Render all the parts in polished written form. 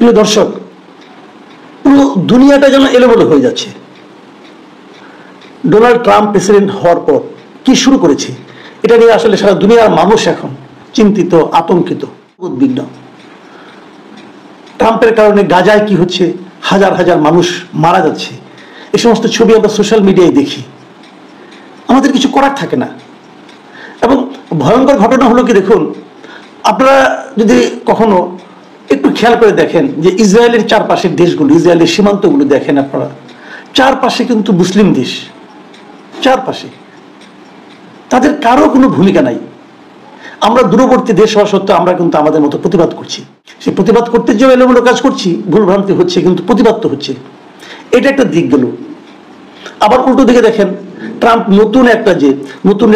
প্রিয় দর্শক, পুরো দুনিয়াটা যেন এলোমেলো হয়ে যাচ্ছে। ডোনাল্ড ট্রাম্প প্রেসিডেন্ট হওয়ার পর কি শুরু করেছে, এটা নিয়ে আসলে সারা দুনিয়ার মানুষ এখন চিন্তিত, আতঙ্কিত, উদ্বিগ্ন। ট্রাম্পের কারণে গাজায় কি হচ্ছে, হাজার হাজার মানুষ মারা যাচ্ছে, এই সমস্ত ছবি আমরা সোশ্যাল মিডিয়ায় দেখি। আমাদের কিছু করার থাকে না। এবং ভয়ঙ্কর ঘটনা হলো কি, দেখুন, আপনারা যদি কখনো একটু খেয়াল করে দেখেন যে ইসরায়েলের চারপাশের দেশগুলো, ইসরায়েলের সীমান্তগুলো দেখেন আপনারা, চারপাশে কিন্তু মুসলিম দেশ, চারপাশে তাদের কারো কোনো ভূমিকা নাই। আমরা দূরবর্তী দেশ হওয়া সত্ত্বেও আমরা কিন্তু আমাদের মতো প্রতিবাদ করছি। সেই প্রতিবাদ করতে যে এলোমেলো কাজ করছি, ভুলভ্রান্তি হচ্ছে, কিন্তু প্রতিবাদ তো হচ্ছে। এটা একটা দিক গেল। আবার উল্টো দিকে দেখেন, ট্রাম্প নতুন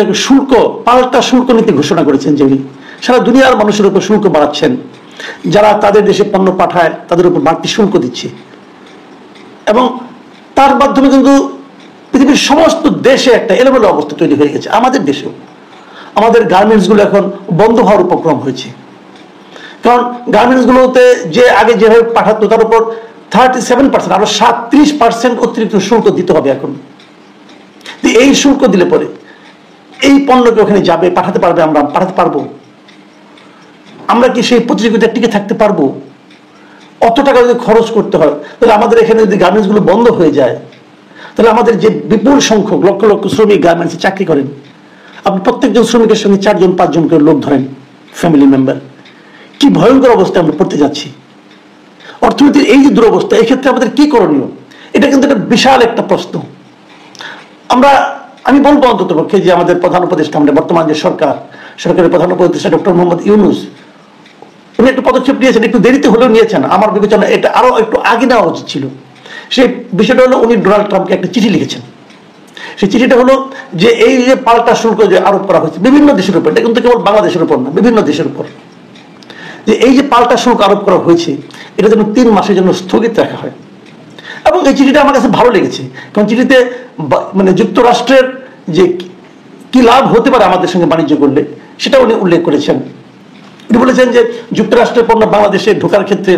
একটা শুল্ক, পাল্টা শুল্ক নীতি ঘোষণা করেছেন, যিনি সারা দুনিয়ার মানুষের উপর শুল্ক বাড়াচ্ছেন। যারা তাদের দেশে পণ্য পাঠায় তাদের উপর বাড়তি শুল্ক দিচ্ছে, এবং তার মাধ্যমে কিন্তু পৃথিবীর সমস্ত দেশে একটা এলোমেলো অবস্থা তৈরি হয়ে গেছে। আমাদের দেশেও আমাদের গার্মেন্টসগুলো এখন বন্ধ হওয়ার উপক্রম হয়েছে। কারণ গার্মেন্টসগুলোতে যে আগে যেভাবে পাঠাতো তার উপর 37%, আরো 37% অতিরিক্ত শুল্ক দিতে হবে এখন। এই শুল্ক দিলে পরে এই পণ্যকে ওখানে যাবে, পাঠাতে পারবে, আমরা পাঠাতে পারবো? আমরা কি সেই প্রতিযোগিতায় টিকে থাকতে পারবো? অত টাকা যদি খরচ করতে হয়, তাহলে আমাদের এখানে যদি গার্মেন্টসগুলো বন্ধ হয়ে যায়, তাহলে আমাদের যে বিপুল সংখ্যক লক্ষ লক্ষ শ্রমিক গার্মেন্টসে চাকরি করেন, আপনি প্রত্যেকজন শ্রমিকের সঙ্গে 4-5 করে লোক ধরেন, ফ্যামিলি মেম্বার। কি ভয়ঙ্কর অবস্থায় আমরা পড়তে যাচ্ছি। অর্থনীতির এই যে দুরবস্থা, এক্ষেত্রে আমাদের কি করণীয়, এটা কিন্তু একটা বিশাল একটা প্রশ্ন। আমি বলবো অন্তত পক্ষে যে আমাদের প্রধান উপদেষ্টা, আমাদের বর্তমান যে সরকারের প্রধান উপদেষ্টা ডক্টর মোহাম্মদ ইউনূস, উনি একটা পদক্ষেপ নিয়েছেন, একটু দেরিতে হলেও নিয়েছেন। আমার বিবেচনা এটা আরো একটু আগে নেওয়া উচিত ছিল। সেই বিষয়টা হলো, উনি ডোনাল্ড ট্রাম্পকে একটা চিঠি লিখেছেন। সেই চিঠিটা হলো যে এই যে পাল্টা শুল্ক যে আরোপ করা হয়েছে বিভিন্ন দেশের উপর, এটা কিন্তু কেবল বাংলাদেশের উপর না, বিভিন্ন দেশের উপর, যে এই যে পাল্টা শুল্ক আরোপ করা হয়েছে, এটা যেন 3 মাসের জন্য স্থগিত রাখা হয়। এবং এই চিঠিটা আমার কাছে ভালো লেগেছে, কারণ চিঠিতে মানে যুক্তরাষ্ট্রের যে কি লাভ হতে পারে আমাদের সঙ্গে বাণিজ্য করলে, সেটা উনি উল্লেখ করেছেন। উনি বলেছেন যে যুক্তরাষ্ট্রের পণ্য বাংলাদেশে ঢোকার ক্ষেত্রে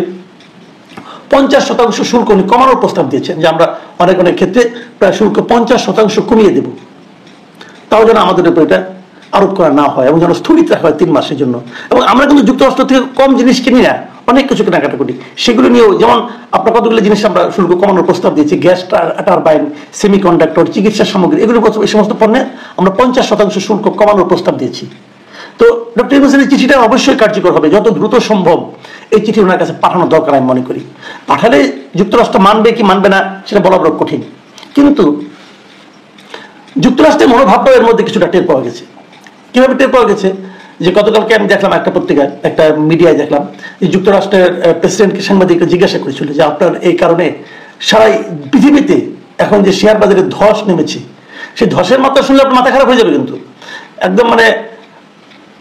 50% শুল্ক উনি কমানোর প্রস্তাব দিয়েছেন, যে আমরা অনেক অনেক ক্ষেত্রে প্রায় শুল্ক 50% কমিয়ে দেব, তাও যেন আমাদের উপর এটা আরোপ করা না হয়, এবং যেন স্থগিত রাখা হয় 3 মাসের জন্য। এবং আমরা কিন্তু যুক্তরাষ্ট্র থেকে কম জিনিস কিনি না, অনেক কিছু কেনাকাটা করি। সেগুলো নিয়েও যেমন আপনার কতগুলো জিনিস আমরা শুল্ক কমানোর প্রস্তাব দিয়েছি, গ্যাস টারবাইন, সেমিকন্ডাক্টর, চিকিৎসা সামগ্রী, এগুলো এই সমস্ত পণ্যে আমরা 50% শুল্ক কমানোর প্রস্তাব দিয়েছি। তো ডক্টর ইউনূসের এই চিঠিটা অবশ্যই কার্যকর হবে, যত দ্রুত সম্ভব এই চিঠি ওনার কাছে পাঠানো দরকার আমি মনে করি। পাঠালে যুক্তরাষ্ট্র মানবে কি মানবে না সেটা বলা বড় কঠিন, কিন্তু যুক্তরাষ্ট্রের মনোভাবটা এর মধ্যে কিছুটা টের পাওয়া গেছে। কিভাবে টের পাওয়া গেছে, যে গতকালকে আমি দেখলাম একটা পত্রিকায়, একটা মিডিয়ায় দেখলাম যে যুক্তরাষ্ট্রের প্রেসিডেন্টকে সাংবাদিকরা জিজ্ঞাসা করেছিল যে আপনার এই কারণে সারা পৃথিবীতে এখন যে শেয়ার বাজারে ধস নেমেছে, সেই ধসের মাত্রা শুনলে আপনার মাথা খারাপ হয়ে যাবে। কিন্তু একদম মানে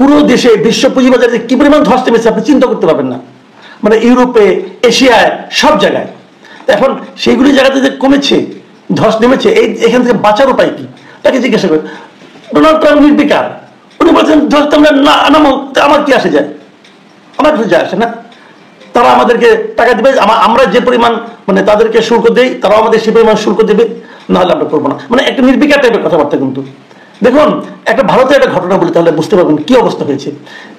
পুরো দেশে বিশ্ব পুঁজিবাজারে কি পরিমাণ ধস নেমেছে আপনি চিন্তা করতে পারবেন না। মানে ইউরোপে, এশিয়ায়, সব জায়গায়। এখন সেইগুলি জায়গাতে যে কমেছে, ধস নেমেছে, এখান থেকে বাঁচার উপায় কি, তাকে জিজ্ঞাসা করে। ডোনাল্ড ট্রাম্প নির্বিকার, উনি বলছেন ধস আমরা না নামো, আমার কি আসে যায়, আমার কিছু যায় আসে না। তারা আমাদেরকে টাকা দিবে, আমরা যে পরিমাণ মানে তাদেরকে শুল্ক দেই, তারাও আমাদের সে পরিমাণ শুল্ক দেবে, নাহলে আমরা করবো না। মানে একটা নির্বিকার টাইপের কথাবার্তা। কিন্তু দেখুন, একটা ভারতের একটা ঘটনা বলি, তাহলে বুঝতে পারবেন কি অবস্থা হয়েছে।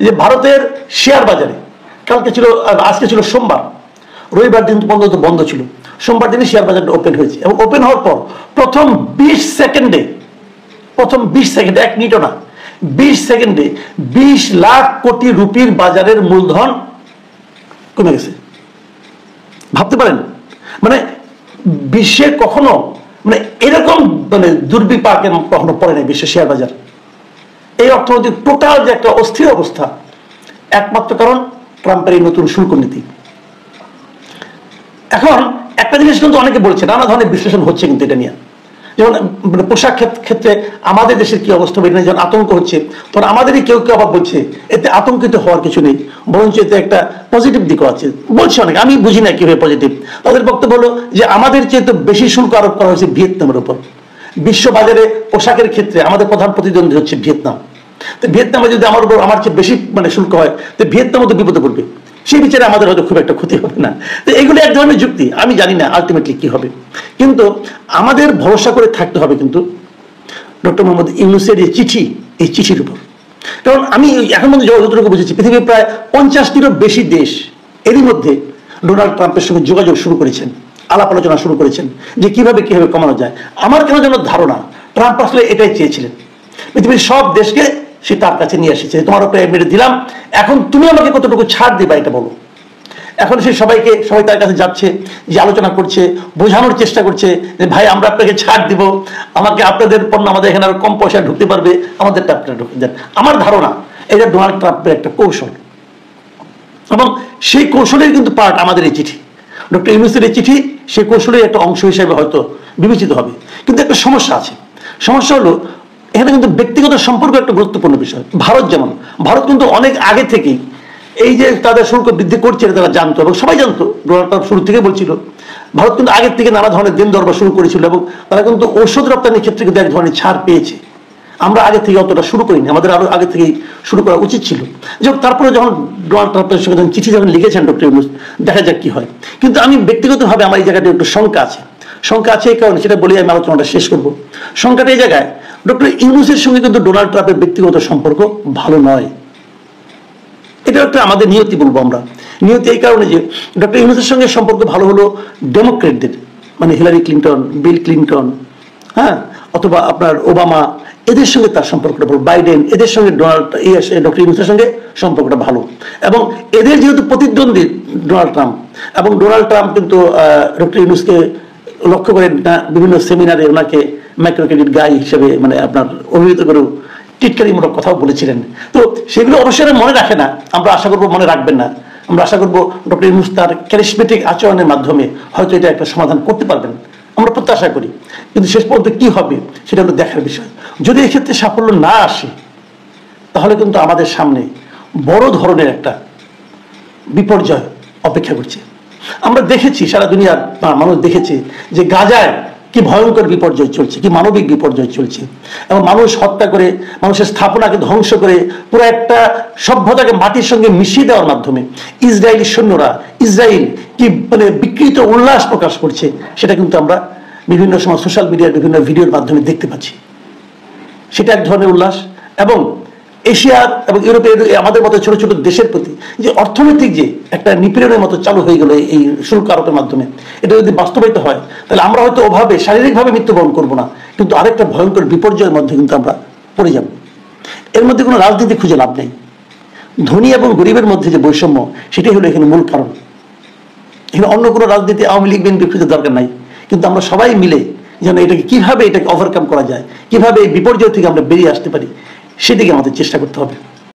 যে ভারতের শেয়ার বাজারে আজকে ছিল সোমবার, রবিবার দিন পর্যন্ত বন্ধ ছিল, সোমবার দিনে শেয়ার বাজারটা ওপেন হয়েছে। এবং ওপেন হওয়ার পর প্রথম 20 সেকেন্ডে, 1 মিনিটও না, 20 সেকেন্ডে 20 লাখ কোটি রুপির বাজারের মূলধন কমে গেছে। ভাবতে পারেন, মানে বিশ্বে কখনো মানে এরকম মানে দুর্বিপাকের কখনো পড়ে নাই বিশ্ব শেয়ার বাজার। এই অর্থনৈতিক টোটাল যে একটা অস্থির অবস্থা, একমাত্র কারণ ট্রাম্পের এই নতুন শুল্ক নীতি। এখন একটা জিনিস কিন্তু অনেকে বলছে, নানা ধরনের বিশ্লেষণ হচ্ছে কিন্তু এটা নিয়ে, যেমন পোশাক ক্ষেত্রে আমাদের দেশের কি অবস্থা, এটা যখন আতঙ্ক হচ্ছে, তখন আমাদেরই কেউ কেউ আবার বলছে এতে আতঙ্কিত হওয়ার কিছু নেই, বরঞ্চ এতে একটা পজিটিভ দিকও আছে। বলছে অনেকে, আমি বুঝি না কিভাবে পজিটিভ। তাদের বক্তব্য হলো যে আমাদের চেয়ে তো বেশি শুল্ক আরোপ করা হয়েছে ভিয়েতনামের উপর। বিশ্ববাজারে পোশাকের ক্ষেত্রে আমাদের প্রধান প্রতিদ্বন্দ্বী হচ্ছে ভিয়েতনাম। তো ভিয়েতনামে যদি আমার চেয়ে বেশি মানে শুল্ক হয়, তো ভিয়েতনামও তো বিপদে পড়বে। সেই বিচারে আমাদের হয়তো খুব একটা ক্ষতি হবে না। তো এগুলো এক ধরনের যুক্তি, আমি জানি না আলটিমেটলি কি হবে, কিন্তু আমাদের ভরসা করে থাকতে হবে কিন্তু ডক্টর মোহাম্মদ ইউনূসের এই চিঠি, এই চিঠির উপর। কারণ আমি এখন মধ্যে যতটুকু বুঝেছি, পৃথিবীর প্রায় 50টিরও বেশি দেশ এরই মধ্যে ডোনাল্ড ট্রাম্পের সঙ্গে যোগাযোগ শুরু করেছেন, আলাপ আলোচনা শুরু করেছেন যে কিভাবে কমানো যায়। আমার কেন যেন ধারণা ট্রাম্প আসলে এটাই চেয়েছিলেন, পৃথিবীর সব দেশকে সে তার কাছে নিয়ে এসেছে, তোমার উপরে মেরে দিলাম, এখন তুমি আমাকে কতটুকু ছাড় দিবা এটা বলো। এখন সে সবাই তার কাছে যাচ্ছে, যে আলোচনা করছে, বোঝানোর চেষ্টা করছে যে ভাই আমরা আপনাকে ছাড় দিব, আমাকে আপনাদের পণ্য আমাদের এখানে আরো কম পয়সা ঢুকতে পারবে, আমাদেরটা আপনারা ঢুকতে দেন। আমার ধারণা এটা ডোনাল্ড ট্রাম্পের একটা কৌশল, এবং সেই কৌশলের কিন্তু পার্ট আমাদের এই চিঠি, ডক্টর ইউনূসের এই চিঠি সেই কৌশলের একটা অংশ হিসেবে হয়তো বিবেচিত হবে। কিন্তু একটা সমস্যা আছে, সমস্যা হলো এখানে কিন্তু ব্যক্তিগত সম্পর্ক একটা গুরুত্বপূর্ণ বিষয়। ভারত কিন্তু অনেক আগে থেকেই এই যে তাদের শুল্ক বৃদ্ধি করছে তারা জানতো, এবং সবাই জানতো, ডোনাল্ড ট্রাম্প শুরু থেকে বলছিল। ভারত কিন্তু আগের থেকে নানা ধরনের দেন দরবার শুরু করেছিল, এবং তারা কিন্তু ঔষধ রপ্তানির ক্ষেত্রে কিন্তু এক ধরনের ছাড় পেয়েছে। আমরা আগে থেকে অতটা শুরু করিনি, আমাদের আরো আগে থেকেই শুরু করা উচিত ছিল। তারপরে যখন ডোনাল্ড ট্রাম্পের সঙ্গে চিঠি যখন লিখেছেন ডক্টর ইউনূস, দেখা যাক কি হয়। কিন্তু আমি ব্যক্তিগতভাবে আমার এই জায়গাটা একটু শঙ্কা আছে এই কারণে, সেটা বলে আমি আলোচনাটা শেষ করবো। শঙ্কাটা এই জায়গায়, ডক্টর ইউনূসের সঙ্গে কিন্তু ডোনাল্ড ট্রাম্পের ব্যক্তিগত সম্পর্ক ভালো নয়। এটা একটা আমাদের নিয়তি বলবো আমরা, নিয়তি এই কারণে যে ডক্টর ইউনূসের সঙ্গে সম্পর্ক ভালো হলো ডেমোক্রেটদের, মানে হিলারি ক্লিন্টন, বিল ক্লিন্টন, হ্যাঁ, অথবা আপনার ওবামা, এদের সঙ্গে তার সম্পর্কটা ভালো, বাইডেন, এদের সঙ্গে ডক্টর ইউনূসের সঙ্গে সম্পর্কটা ভালো। এবং এদের যেহেতু প্রতিদ্বন্দ্বী ডোনাল্ড ট্রাম্প, এবং ডোনাল্ড ট্রাম্প কিন্তু ডক্টর ইউনূসকে লক্ষ্য করে বিভিন্ন সেমিনারে ওনাকে মাইক্রো ক্রেডিট গাই হিসেবে মানে আপনার অভিহিত করে টিটকারিমূলক কথাও বলেছিলেন। তো সেগুলো অবশ্যই মনে রাখে না, আমরা আশা করবো মনে রাখবেন না। আমরা আশা করবো ডক্টর ইউনূস তার ক্যারিসমেটিক আচরণের মাধ্যমে হয়তো এটা একটা সমাধান করতে পারবেন, আমরা প্রত্যাশা করি। কিন্তু শেষ পর্যন্ত কি হবে সেটা হলো দেখার বিষয়। যদি এক্ষেত্রে সাফল্য না আসে, তাহলে কিন্তু আমাদের সামনে বড় ধরনের একটা বিপর্যয় অপেক্ষা করছে। আমরা দেখেছি, সারা দুনিয়ার মানুষ দেখেছে যে গাজায় কি ভয়ঙ্কর বিপর্যয় চলছে, কি মানবিক বিপর্যয় চলছে, এবং মানুষ হত্যা করে, মানুষের স্থাপনাকে ধ্বংস করে, পুরো একটা সভ্যতাকে মাটির সঙ্গে মিশিয়ে দেওয়ার মাধ্যমে ইসরায়েলি সৈন্যরা, ইসরায়েল কি মানে বিকৃত উল্লাস প্রকাশ করছে, সেটা কিন্তু আমরা বিভিন্ন সময় সোশ্যাল মিডিয়ার বিভিন্ন ভিডিওর মাধ্যমে দেখতে পাচ্ছি। সেটা এক ধরনের উল্লাস। এবং এশিয়া এবং ইউরোপের আমাদের মতো ছোট ছোট দেশের প্রতি যে অর্থনৈতিক যে একটা নিপীড়নের মতো চালু হয়ে গেল এই শুল্ক আরোপের মাধ্যমে, এটা যদি বাস্তবায়িত হয়, তাহলে আমরা হয়তো ওভাবে শারীরিকভাবে মৃত্যুবরণ করবো না, কিন্তু আরেকটা ভয়ঙ্কর বিপর্যয়ের মধ্যে কিন্তু আমরা পড়ে যাব। এর মধ্যে কোনো রাজনীতি খুঁজে লাভ নেই। ধনী এবং গরিবের মধ্যে যে বৈষম্য, সেটাই হলো এখানে মূল কারণ। এখানে অন্য কোনো রাজনীতি, আওয়ামী লীগ বিএনপি খুঁজে দরকার নাই, কিন্তু আমরা সবাই মিলে যেন এটাকে ওভারকাম করা যায়, কিভাবে এই বিপর্যয় থেকে আমরা বেরিয়ে আসতে পারি, সেদিকে আমাদের চেষ্টা করতে হবে।